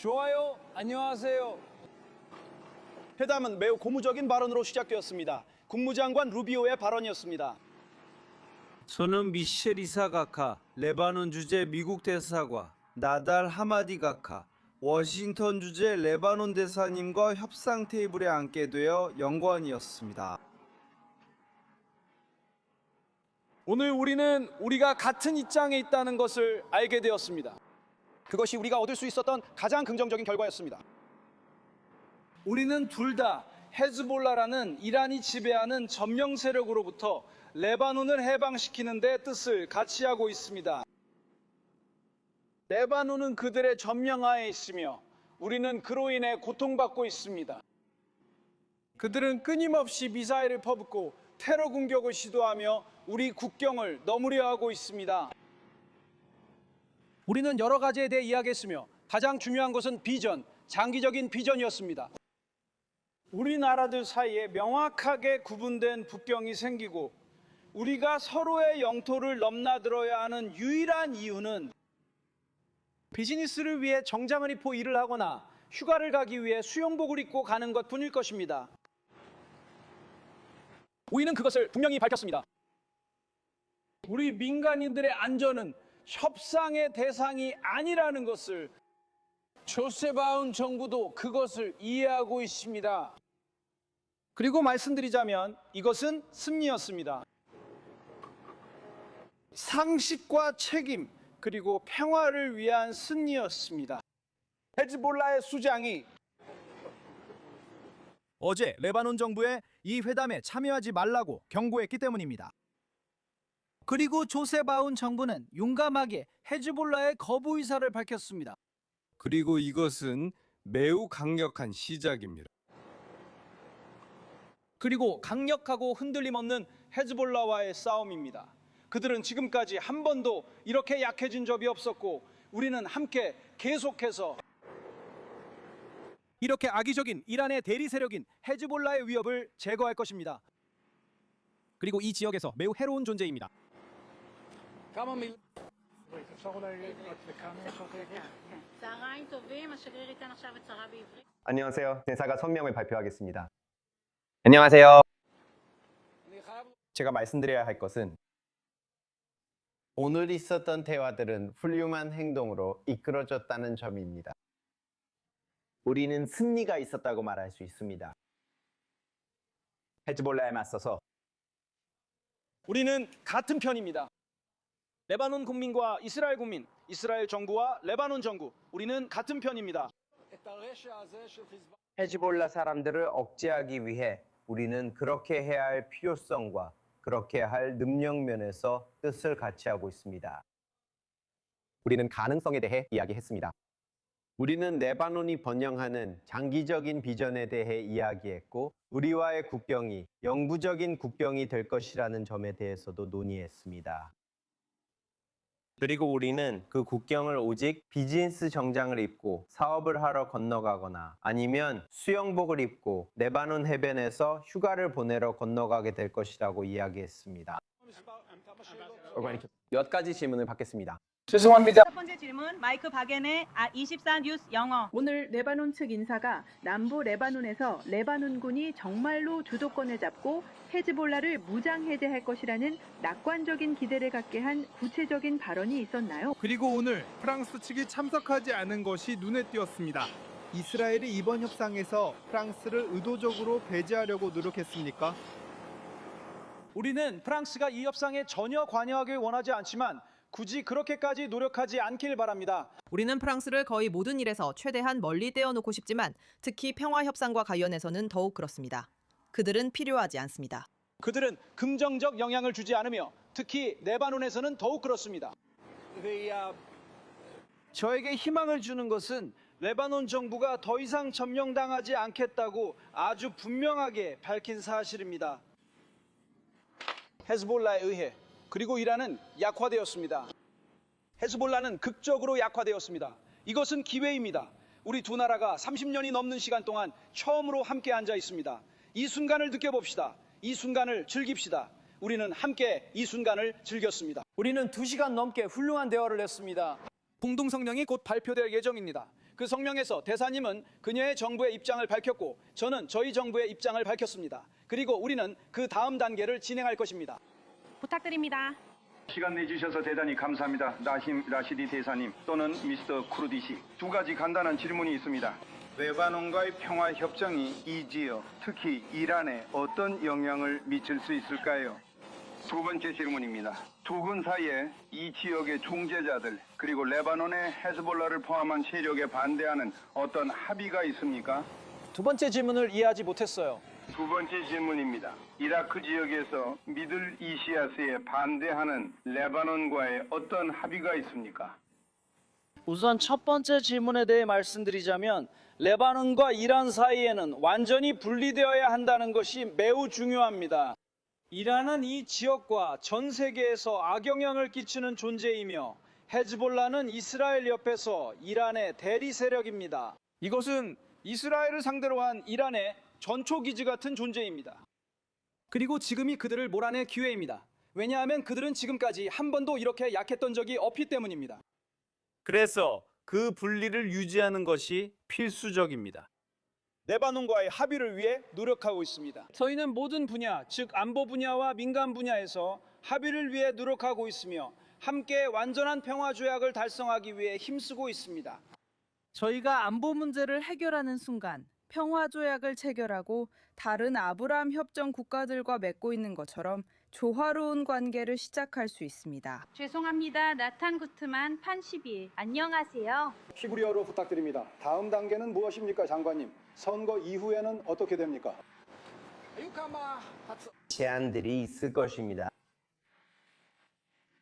좋아요. 안녕하세요. 회담은 매우 고무적인 발언으로 시작되었습니다. 국무장관 루비오의 발언이었습니다. 저는 미셸 이사가카, 레바논 주재 미국 대사과, 나달 하마디 가카, 워싱턴 주재 레바논 대사님과 협상 테이블에 앉게 되어 영광이었습니다. 오늘 우리는 우리가 같은 입장에 있다는 것을 알게 되었습니다. 그것이 우리가 얻을 수 있었던 가장 긍정적인 결과였습니다. 우리는 둘 다 헤즈볼라라는 이란이 지배하는 점령 세력으로부터 레바논을 해방시키는 데 뜻을 같이 하고 있습니다. 레바논은 그들의 점령하에 있으며 우리는 그로 인해 고통받고 있습니다. 그들은 끊임없이 미사일을 퍼붓고 테러 공격을 시도하며 우리 국경을 넘으려 하고 있습니다. 우리는 여러 가지에 대해 이야기했으며 가장 중요한 것은 비전, 장기적인 비전이었습니다. 우리나라들 사이에 명확하게 구분된 국경이 생기고 우리가 서로의 영토를 넘나들어야 하는 유일한 이유는 비즈니스를 위해 정장을 입고 일을 하거나 휴가를 가기 위해 수영복을 입고 가는 것뿐일 것입니다. 우리는 그것을 분명히 밝혔습니다. 우리 민간인들의 안전은 협상의 대상이 아니라는 것을 조셉 아운 정부도 그것을 이해하고 있습니다. 그리고 말씀드리자면 이것은 승리였습니다. 상식과 책임 그리고 평화를 위한 승리였습니다. 헤즈볼라의 수장이 어제 레바논 정부에 이 회담에 참여하지 말라고 경고했기 때문입니다. 그리고 조셉 아운 정부는 용감하게 헤즈볼라의 거부 의사를 밝혔습니다. 그리고 이것은 매우 강력한 시작입니다. 그리고 강력하고 흔들림 없는 헤즈볼라와의 싸움입니다. 그들은 지금까지 한 번도 이렇게 약해진 적이 없었고 우리는 함께 계속해서 이렇게 악의적인 이란의 대리 세력인 헤즈볼라의 위협을 제거할 것입니다. 그리고 이 지역에서 매우 해로운 존재입니다. צהריים טובים, השגריר ייתן עכשיו הצהרה בעברית. 안녕하세요. 대사가 성명을 발표하겠습니다. 안녕하세요. 제가 말씀드려야 할 것은 오늘 있었던 대화들은 훌륭한 행동으로 이끌어졌다는 점입니다. 우리는 승리가 있었다고 말할 수 있습니다. 헤즈볼라에 맞서서 우리는 같은 편입니다. 레바논 국민과 이스라엘 국민, 이스라엘 정부와 레바논 정부, 우리는 같은 편입니다. 헤즈볼라 사람들을 억제하기 위해 우리는 그렇게 해야 할 필요성과 그렇게 할 능력 면에서 뜻을 같이 하고 있습니다. 우리는 가능성에 대해 이야기했습니다. 우리는 레바논이 번영하는 장기적인 비전에 대해 이야기했고 우리와의 국경이 영구적인 국경이 될 것이라는 점에 대해서도 논의했습니다. 그리고 우리는 그 국경을 오직 비즈니스 정장을 입고 사업을 하러 건너가거나 아니면 수영복을 입고 레바논 해변에서 휴가를 보내러 건너가게 될 것이라고 이야기했습니다. 몇 가지 질문을 받겠습니다. 죄송합니다. 첫 번째 질문 마이크 박연의 24 뉴스 영어. 오늘 레바논 측 인사가 남부 레바논에서 레바논군이 정말로 주도권을 잡고 헤즈볼라를 무장 해제할 것이라는 낙관적인 기대를 갖게 한 구체적인 발언이 있었나요? 그리고 오늘 프랑스 측이 참석하지 않은 것이 눈에 띄었습니다. 이스라엘이 이번 협상에서 프랑스를 의도적으로 배제하려고 노력했습니까? 우리는 프랑스가 이 협상에 전혀 관여하길 원하지 않지만 굳이 그렇게까지 노력하지 않길 바랍니다. 우리는 프랑스를 거의 모든 일에서 최대한 멀리 떼어놓고 싶지만 특히 평화 협상과 관련해서는 더욱 그렇습니다. 그들은 필요하지 않습니다. 그들은 긍정적 영향을 주지 않으며 특히 레바논에서는 더욱 그렇습니다. 저에게 희망을 주는 것은 레바논 정부가 더 이상 점령당하지 않겠다고 아주 분명하게 밝힌 사실입니다. 헤즈볼라에 의해 그리고 이란은 약화되었습니다. 헤즈볼라는 극적으로 약화되었습니다. 이것은 기회입니다. 우리 두 나라가 30년이 넘는 시간 동안 처음으로 함께 앉아 있습니다. 이 순간을 느껴봅시다. 이 순간을 즐깁시다. 우리는 함께 이 순간을 즐겼습니다. 우리는 2시간 넘게 훌륭한 대화를 했습니다. 공동 성명이 곧 발표될 예정입니다. 그 성명에서 대사님은 그녀의 정부의 입장을 밝혔고 저는 저희 정부의 입장을 밝혔습니다. 그리고 우리는 그 다음 단계를 진행할 것입니다. 부탁드립니다. 시간 내주셔서 대단히 감사합니다. 나힘 라시디 대사님 또는 미스터 쿠르디 씨. 두 가지 간단한 질문이 있습니다. 레바논과의 평화 협정이 이 지역, 특히 이란에 어떤 영향을 미칠 수 있을까요? 두 번째 질문입니다. 두 군 사이에 이 지역의 중재자들 그리고 레바논의 헤즈볼라를 포함한 세력에 반대하는 어떤 합의가 있습니까? 두 번째 질문을 이해하지 못했어요. 두 번째 질문입니다. 이라크 지역에서 미들 이시아스에 반대하는 레바논과의 어떤 합의가 있습니까? 우선 첫 번째 질문에 대해 말씀드리자면 레바논과 이란 사이에는 완전히 분리되어야 한다는 것이 매우 중요합니다. 이란은 이 지역과 전 세계에서 악영향을 끼치는 존재이며 헤즈볼라는 이스라엘 옆에서 이란의 대리 세력입니다. 이것은 이스라엘을 상대로 한 이란의 전초기지 같은 존재입니다. 그리고 지금이 그들을 몰아낼 기회입니다. 왜냐하면 그들은 지금까지 한 번도 이렇게 약했던 적이 없기 때문입니다. 그래서 그 분리를 유지하는 것이 필수적입니다. 레바논과의 합의를 위해 노력하고 있습니다. 저희는 모든 분야, 즉 안보 분야와 민간 분야에서 합의를 위해 노력하고 있으며 함께 완전한 평화 조약을 달성하기 위해 힘쓰고 있습니다. 저희가 안보 문제를 해결하는 순간 평화 조약을 체결하고 다른 아브라함 협정 국가들과 맺고 있는 것처럼 조화로운 관계를 시작할 수 있습니다. 죄송합니다. 나탄 구트만 판 12일. 안녕하세요. 히브리어로 부탁드립니다. 다음 단계는 무엇입니까, 장관님? 선거 이후에는 어떻게 됩니까? 제안들이 있을 것입니다.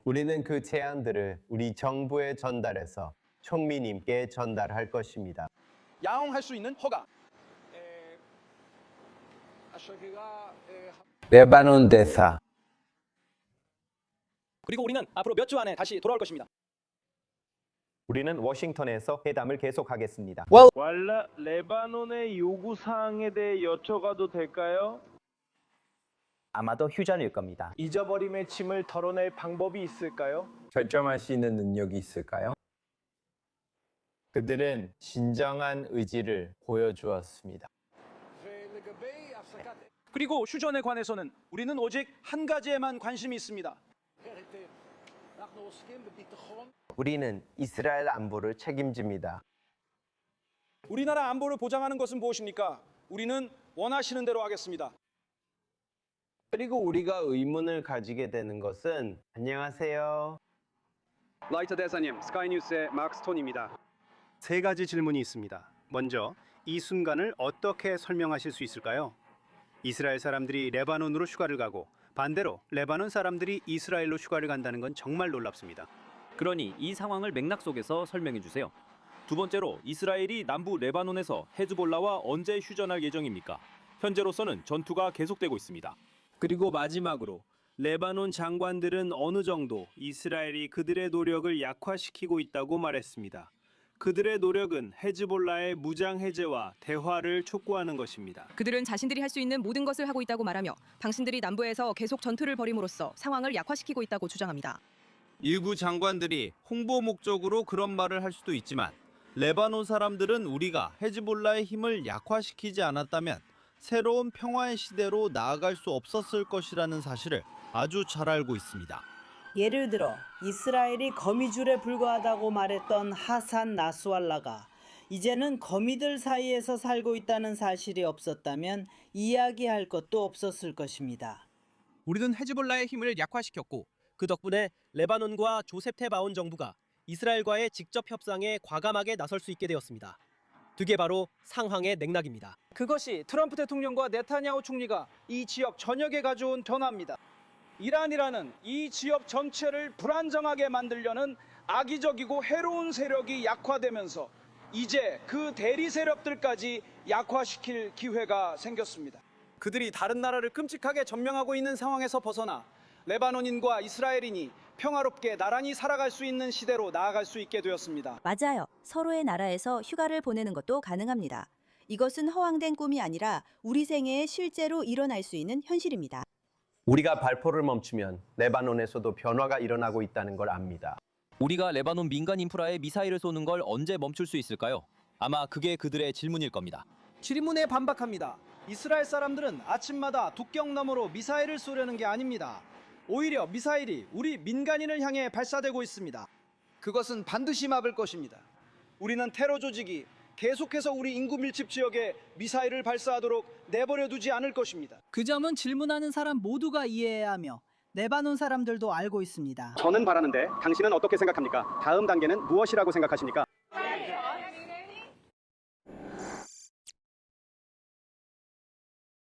우리는 그 제안들을 우리 정부에 전달해서 총리님께 전달할 것입니다. 야옹할 수 있는 허가. 레바논 대사. 그리고 우리는 앞으로 몇 주 안에 다시 돌아올 것입니다. 우리는 워싱턴에서 회담을 계속하겠습니다. 레바논의 요구 사항에 대해 여쭤가도 될까요? 아마도 휴전일 겁니다. 잊어버림의 짐을 덜어낼 방법이 있을까요? 결정할 수 있는 능력이 있을까요? 그들은 진정한 의지를 보여주었습니다. 그리고 휴전에 관해서는 우리는 오직 한 가지에만 관심이 있습니다. 우리는 이스라엘 안보를 책임집니다. 우리나라 안보를 보장하는 것은 무엇입니까? 우리는 원하시는 대로 하겠습니다. 그리고 우리가 의문을 가지게 되는 것은 안녕하세요. 라이터 대사님, 스카이뉴스의 막스톤입니다. 세 가지 질문이 있습니다. 먼저, 이 순간을 어떻게 설명하실 수 있을까요? 이스라엘 사람들이 레바논으로 휴가를 가고 반대로 레바논 사람들이 이스라엘로 휴가를 간다는 건 정말 놀랍습니다. 그러니 이 상황을 맥락 속에서 설명해 주세요. 두 번째로 이스라엘이 남부 레바논에서 헤즈볼라와 언제 휴전할 예정입니까? 현재로서는 전투가 계속되고 있습니다. 그리고 마지막으로 레바논 장관들은 어느 정도 이스라엘이 그들의 노력을 약화시키고 있다고 말했습니다. 그들의 노력은 헤즈볼라의 무장 해제와 대화를 촉구하는 것입니다. 그들은 자신들이 할 수 있는 모든 것을 하고 있다고 말하며 당신들이 남부에서 계속 전투를 벌임으로써 상황을 약화시키고 있다고 주장합니다. 일부 장관들이 홍보 목적으로 그런 말을 할 수도 있지만 레바논 사람들은 우리가 헤즈볼라의 힘을 약화시키지 않았다면 새로운 평화의 시대로 나아갈 수 없었을 것이라는 사실을 아주 잘 알고 있습니다. 예를 들어 이스라엘이 거미줄에 불과하다고 말했던 하산 나스왈라가 이제는 거미들 사이에서 살고 있다는 사실이 없었다면 이야기할 것도 없었을 것입니다. 우리는 헤즈볼라의 힘을 약화시켰고 그 덕분에 레바논과 조셉 테바온 정부가 이스라엘과의 직접 협상에 과감하게 나설 수 있게 되었습니다. 그게 바로 상황의 맥락입니다. 그것이 트럼프 대통령과 네타냐후 총리가 이 지역 전역에 가져온 변화입니다. 이란이라는 이 지역 전체를 불안정하게 만들려는 악의적이고 해로운 세력이 약화되면서 이제 그 대리 세력들까지 약화시킬 기회가 생겼습니다. 그들이 다른 나라를 끔찍하게 점령하고 있는 상황에서 벗어나 레바논인과 이스라엘인이 평화롭게 나란히 살아갈 수 있는 시대로 나아갈 수 있게 되었습니다. 맞아요. 서로의 나라에서 휴가를 보내는 것도 가능합니다. 이것은 허황된 꿈이 아니라 우리 생애에 실제로 일어날 수 있는 현실입니다. 우리가 발포를 멈추면 레바논에서도 변화가 일어나고 있다는 걸 압니다. 우리가 레바논 민간 인프라에 미사일을 쏘는 걸 언제 멈출 수 있을까요? 아마 그게 그들의 질문일 겁니다. 질문에 반박합니다. 이스라엘 사람들은 아침마다 국경 너머로 미사일을 쏘려는 게 아닙니다. 오히려 미사일이 우리 민간인을 향해 발사되고 있습니다. 그것은 반드시 막을 것입니다. 우리는 테러 조직이 계속해서 우리 인구 밀집 지역에 미사일을 발사하도록 내버려 두지 않을 것입니다. 그 점은 질문하는 사람 모두가 이해해야 하며 레바논 사람들도 알고 있습니다. 저는 바라는데 당신은 어떻게 생각합니까? 다음 단계는 무엇이라고 생각하십니까?